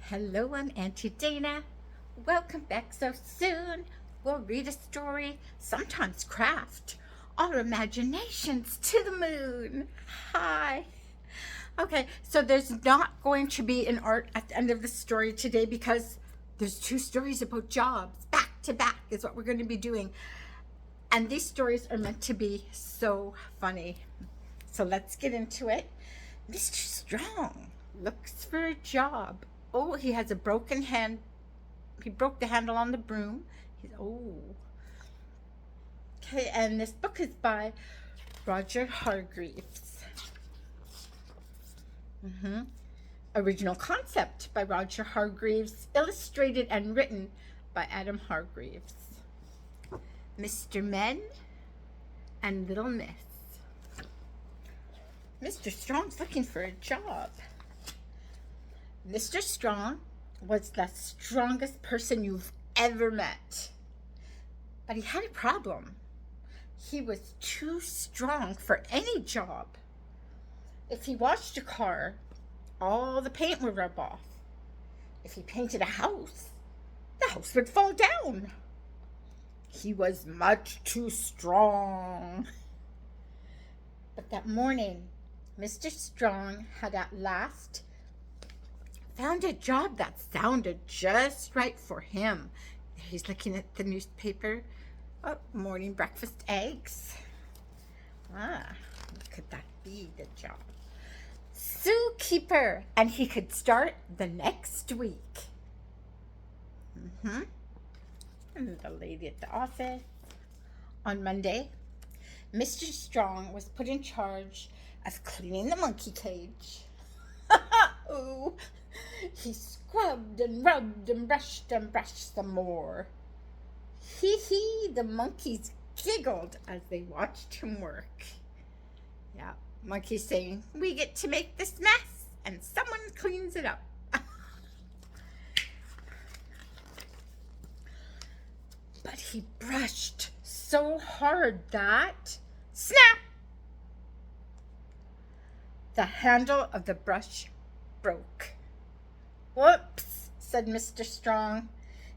Hello, I'm Auntie Dana. Welcome back so soon. We'll read a story, sometimes craft, our imaginations to the moon. Hi. Okay, so there's not going to be an art at the end of the story today because there's two stories about jobs. Back to back is what we're going to be doing. And these stories are meant to be so funny. So let's get into it. Mr. Strong looks for a job. Oh, he has a broken hand. He broke the handle on the broom. Okay, and this book is by Roger Hargreaves. Original concept by Roger Hargreaves, illustrated and written by Adam Hargreaves. Mr. Men and Little Miss. Mr. Strong's looking for a job. Mr. Strong was the strongest person you've ever met. But he had a problem. He was too strong for any job. If he washed a car, all the paint would rub off. If he painted a house, the house would fall down. He was much too strong. But that morning, Mr. Strong had at last found a job that sounded just right for him. He's looking at the newspaper. Oh, morning breakfast eggs. What could that be, the job? Zookeeper, and he could start the next week. And the lady at the office. On Monday, Mr. Strong was put in charge of cleaning the monkey cage. Ooh. He scrubbed and rubbed and brushed some more. Hee, the monkeys giggled as they watched him work. Yeah, monkeys saying, we get to make this mess and someone cleans it up. But he brushed so hard that, snap! The handle of the brush broke. Whoops, said Mr. Strong.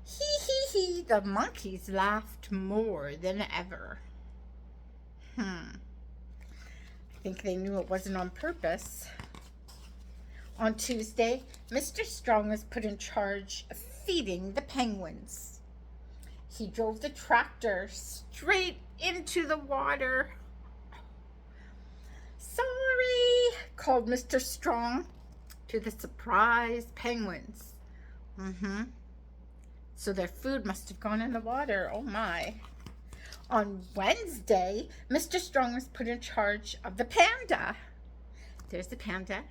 Hee, the monkeys laughed more than ever. I think they knew it wasn't on purpose. On Tuesday, Mr. Strong was put in charge of feeding the penguins. He drove the tractor straight into the water. Sorry, called Mr. Strong to the surprised penguins. So their food must have gone in the water. Oh my. On Wednesday, Mr. Strong was put in charge of the panda. There's the panda.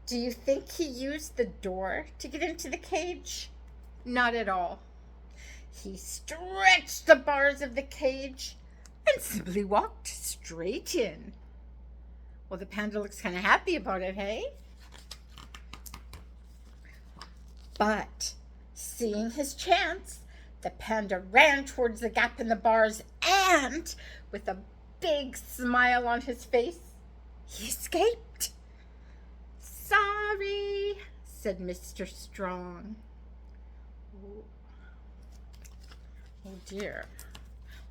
Do you think he used the door to get into the cage? Not at all. He stretched the bars of the cage and simply walked straight in. Well, the panda looks kind of happy about it, hey? But seeing his chance, the panda ran towards the gap in the bars and, with a big smile on his face, he escaped. Sorry, said Mr. Strong. Oh dear.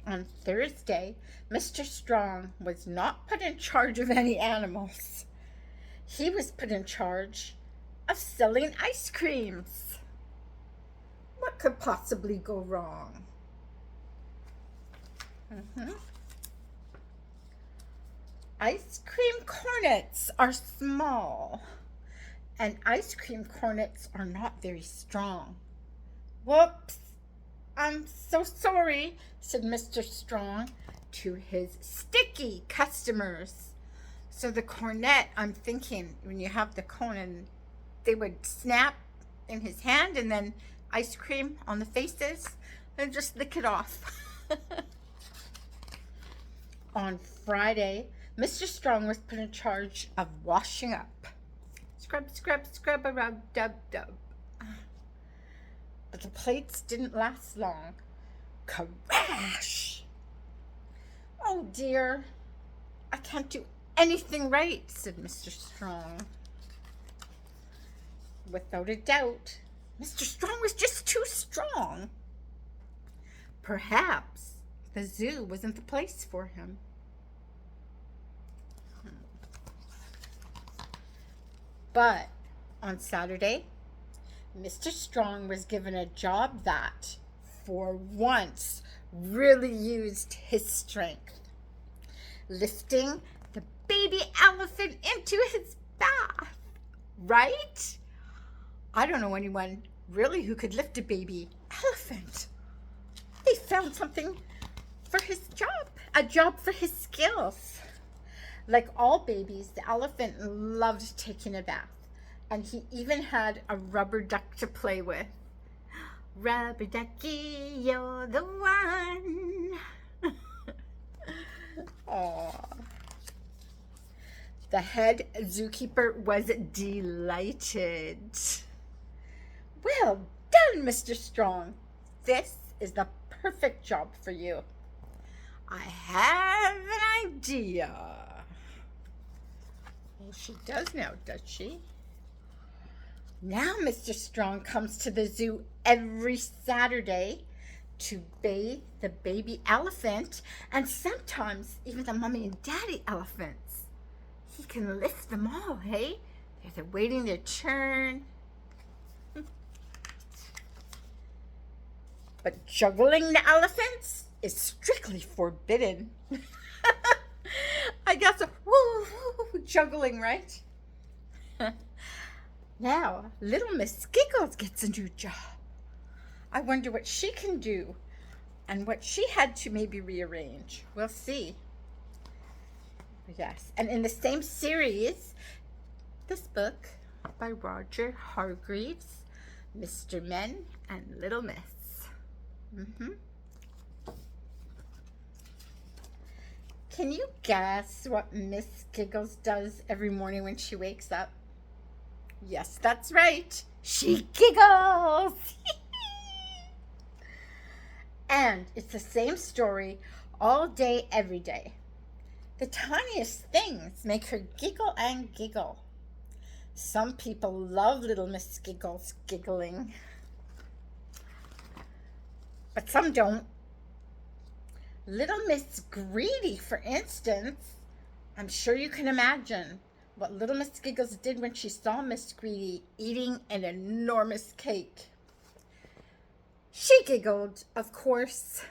On Thursday, Mr. Strong was not put in charge of any animals. He was put in charge of selling ice creams. What could possibly go wrong? Ice cream cornets are small, and ice cream cornets are not very strong. Whoops! I'm so sorry, said Mr. Strong to his sticky customers. So the cornet, I'm thinking, when you have the cone and they would snap in his hand and then ice cream on the faces and just lick it off. On Friday, Mr. Strong was put in charge of washing up. Scrub, a rub, dub. But the plates didn't last long. Crash! Oh dear, I can't do anything right, said Mr. Strong. Without a doubt, Mr. Strong was just too strong. Perhaps the zoo wasn't the place for him. But on Saturday, Mr. Strong was given a job that, for once, really used his strength. Lifting the baby elephant into his bath. Right? I don't know anyone really who could lift a baby elephant. They found something for his job, a job for his skills. Like all babies, the elephant loved taking a bath, and he even had a rubber duck to play with. Rubber ducky, you're the one. Aww. The head zookeeper was delighted. Well done, Mr. Strong. This is the perfect job for you. I have an idea. Well, she does now, does she? Now Mr. Strong comes to the zoo every Saturday to bathe the baby elephant and sometimes even the mommy and daddy elephants. He can lift them all, hey? They're waiting their turn. But juggling the elephants is strictly forbidden. I guess, juggling, right? Now, little Miss Giggles gets a new job. I wonder what she can do and what she had to maybe rearrange. We'll see. Yes, and in the same series, this book by Roger Hargreaves, Mr. Men and Little Miss. Can you guess what Miss Giggles does every morning when she wakes up? Yes, that's right. She giggles. And it's the same story all day, every day. The tiniest things make her giggle and giggle. Some people love little Miss Giggles giggling, but some don't. Little Miss Greedy, for instance. I'm sure you can imagine what little Miss Giggles did when she saw Miss Greedy eating an enormous cake. She giggled, of course.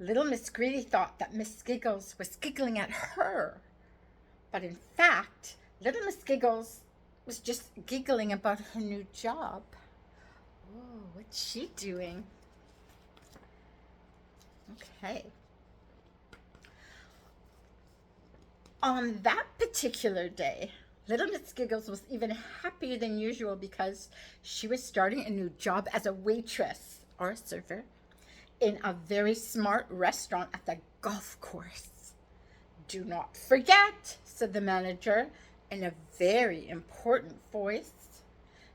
Little Miss Greedy thought that Miss Giggles was giggling at her. But in fact, little Miss Giggles was just giggling about her new job. Oh, what's she doing? Okay. On that particular day, little Miss Giggles was even happier than usual because she was starting a new job as a waitress or a server in a very smart restaurant at the golf course. Do not forget, said the manager in a very important voice.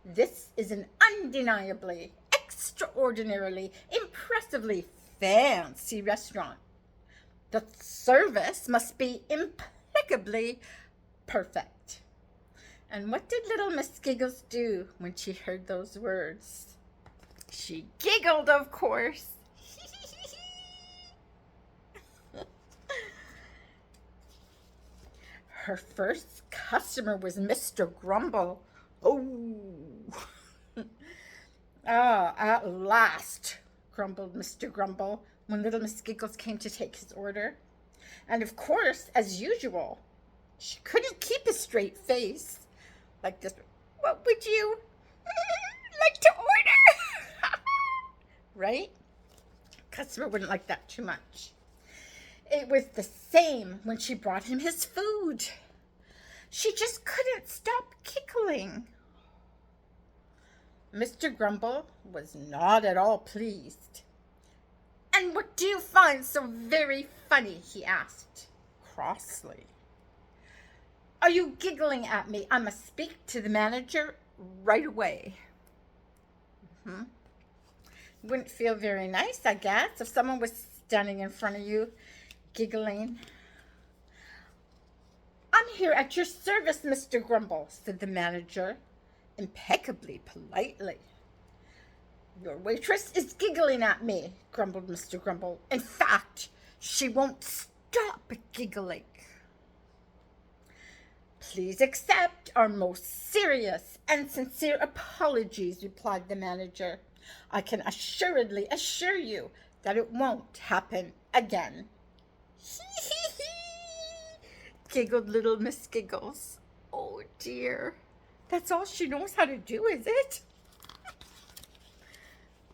This is an undeniably, extraordinarily, impressively fancy restaurant. The service must be impeccably perfect. And what did little Miss Giggles do when she heard those words? She giggled, of course. Her first customer was Mr. Grumble. Oh, at last, grumbled Mr. Grumble when little Miss Giggles came to take his order. And of course, as usual, she couldn't keep a straight face like this. What would you like to order? Right? Customer wouldn't like that too much. It was the same when she brought him his food. She just couldn't stop giggling. Mr. Grumble was not at all pleased. And what do you find so very funny? He asked crossly. Are you giggling at me? I must speak to the manager right away. Wouldn't feel very nice, I guess, if someone was standing in front of you giggling. I'm here at your service, Mr. Grumble, said the manager, impeccably politely. Your waitress is giggling at me, grumbled Mr. Grumble. In fact, she won't stop giggling. Please accept our most serious and sincere apologies, replied the manager. I can assuredly assure you that it won't happen again. Giggled little Miss Giggles. Oh dear, that's all she knows how to do, is it?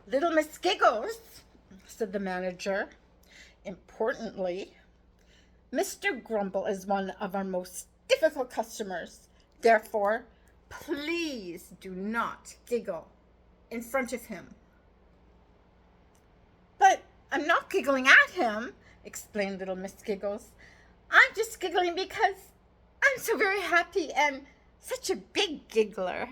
Little Miss Giggles, said the manager, importantly, Mr. Grumble is one of our most difficult customers. Therefore, please do not giggle in front of him. But I'm not giggling at him, explained little Miss Giggles. I'm just giggling because I'm so very happy and such a big giggler.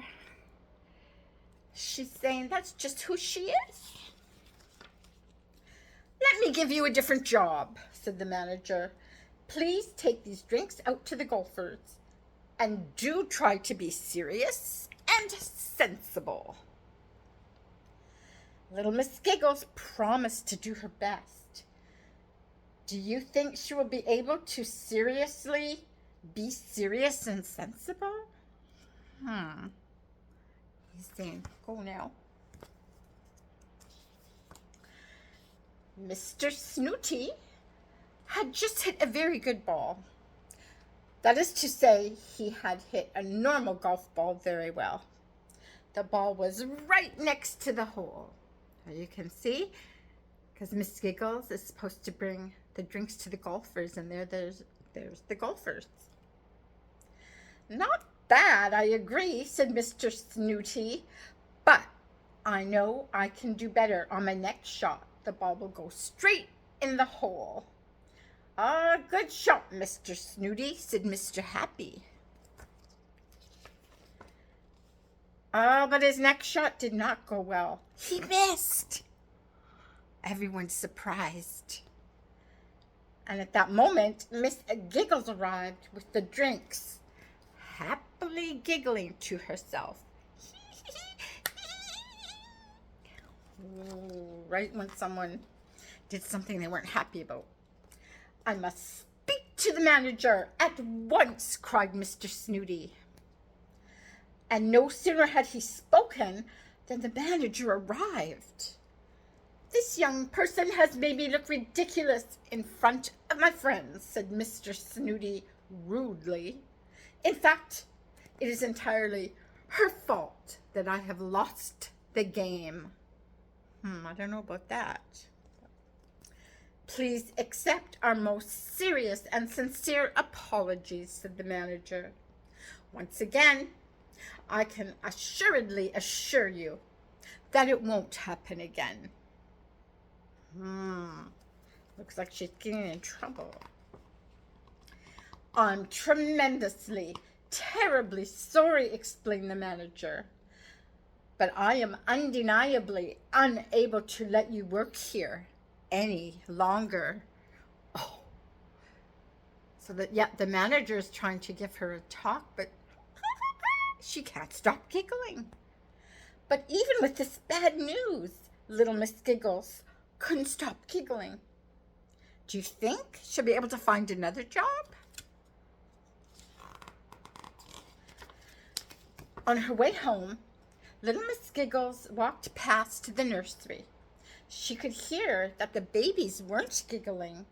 She's saying that's just who she is. Let me give you a different job, said the manager. Please take these drinks out to the golfers and do try to be serious and sensible. Little Miss Giggles promised to do her best. Do you think she will be able to seriously be serious and sensible? He's saying, go now. Mr. Snooty had just hit a very good ball. That is to say, he had hit a normal golf ball very well. The ball was right next to the hole. As you can see, because Miss Giggles is supposed to bring the drinks to the golfers, and there's the golfers. Not bad, I agree, said Mr. Snooty, but I know I can do better on my next shot. The ball will go straight in the hole. Ah, good shot, Mr. Snooty, said Mr. Happy. But his next shot did not go well. He missed. Everyone's surprised. And at that moment, Miss Giggles arrived with the drinks, happily giggling to herself. Right when someone did something they weren't happy about. I must speak to the manager at once, cried Mr. Snooty. And no sooner had he spoken than the manager arrived. This young person has made me look ridiculous in front of my friends, said Mr. Snooty rudely. In fact, it is entirely her fault that I have lost the game. I don't know about that. Please accept our most serious and sincere apologies, said the manager. Once again, I can assuredly assure you that it won't happen again. Looks like she's getting in trouble. I'm tremendously, terribly sorry, explained the manager. But I am undeniably unable to let you work here any longer. Oh. So the manager is trying to give her a talk, but she can't stop giggling. But even with this bad news, little Miss Giggles couldn't stop giggling. Do you think she'll be able to find another job? On her way home, little Miss Giggles walked past the nursery. She could hear that the babies weren't giggling.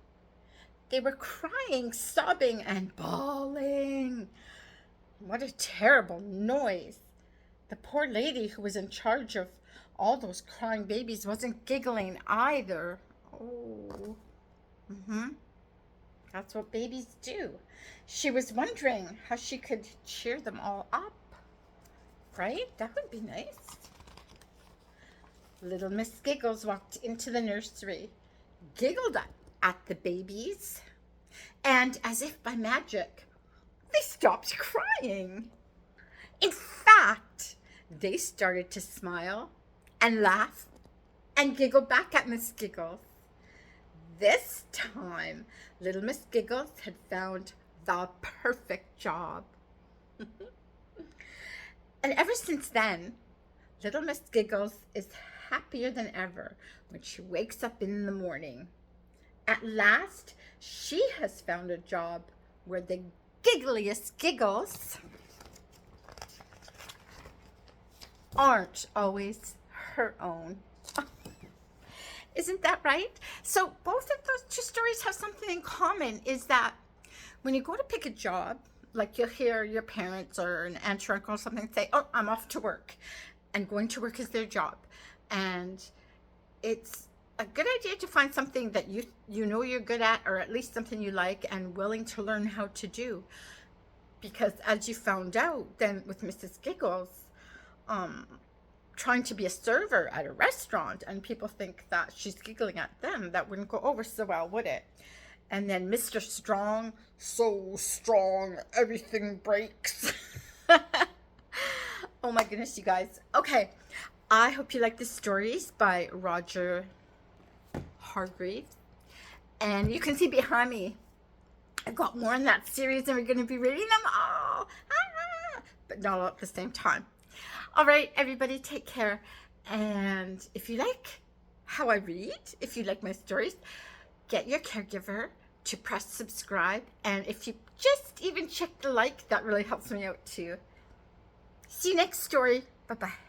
They were crying, sobbing, and bawling. What a terrible noise. The poor lady who was in charge of all those crying babies wasn't giggling either. Oh. That's what babies do. She was wondering how she could cheer them all up. Right? That would be nice. Little Miss Giggles walked into the nursery, giggled at the babies, and as if by magic, they stopped crying. In fact, they started to smile and laugh and giggle back at Miss Giggles. This time, little Miss Giggles had found the perfect job. And ever since then, Little Miss Giggles is happier than ever when she wakes up in the morning. At last, she has found a job where the giggliest giggles aren't always her own. Isn't that right? So both of those two stories have something in common, is that when you go to pick a job, like you'll hear your parents or an aunt or uncle or something say, oh, I'm off to work. And going to work is their job. And it's a good idea to find something that you know you're good at, or at least something you like and willing to learn how to do. Because as you found out then with Mrs. Giggles, trying to be a server at a restaurant and people think that she's giggling at them, that wouldn't go over so well, would it? And then Mr. Strong, so strong, everything breaks. Oh my goodness, you guys. Okay, I hope you like the stories by Roger Hargreaves. And you can see behind me, I've got more in that series and we're going to be reading them all. But not all at the same time. All right, everybody, take care. And if you like how I read, if you like my stories, get your caregiver to press subscribe. And if you just even check the like, that really helps me out too. See you next story. Bye-bye.